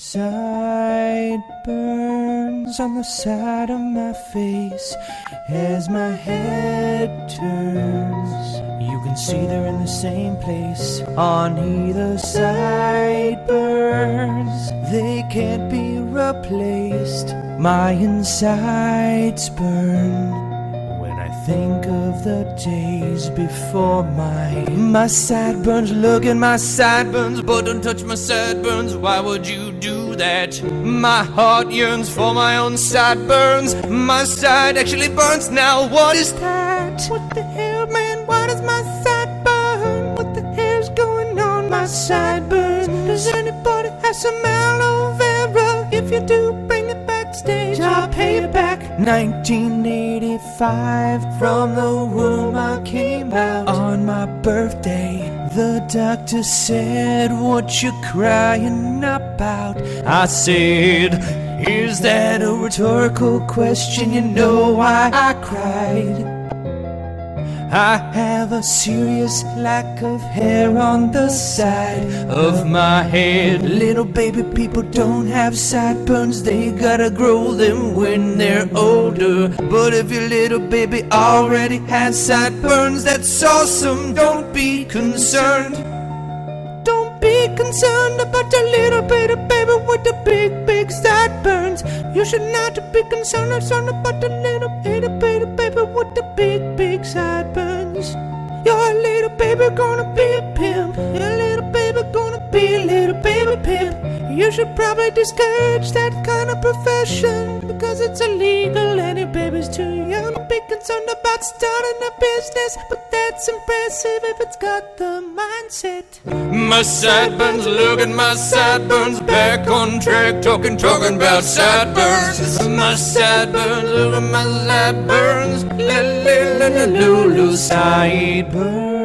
Sideburns on the side of my face as my head turns. You can see they're in the same place on either side. Burns, they can't be replaced. My insides burn when I think of the days before my sideburns. Look at my sideburns, but don't touch my sideburns. Why would you do that? My heart yearns for my own sideburns. My side actually burns now. What is that? What the hell, man? Why does my side burn? What the hell's going on? My side burns. Does anybody have some aloe vera? If you do, bring it backstage, I'll pay it back. 1985, from the womb I came out on my birthday. The doctor said, what you crying about? I said, is that a rhetorical question? You know why I cried. I have a serious lack of hair on the side of my head. Little baby people don't have sideburns, they gotta grow them when they're older. But if your little baby already has sideburns, that's awesome, don't be concerned. Don't be concerned about the little baby with the big sideburns. You should not be concerned about the little baby with the big sideburns. Your little baby gonna be a pimp. Your little baby gonna be a little baby pimp. You should probably discourage that kind of profession because it's illegal and your baby's too young to be concerned about starting a business. But that's impressive if it's got the mindset. My sideburns, look at my sideburns, back on track, talking about sideburns. My sideburns, look at my sideburns, Lulu sideburns.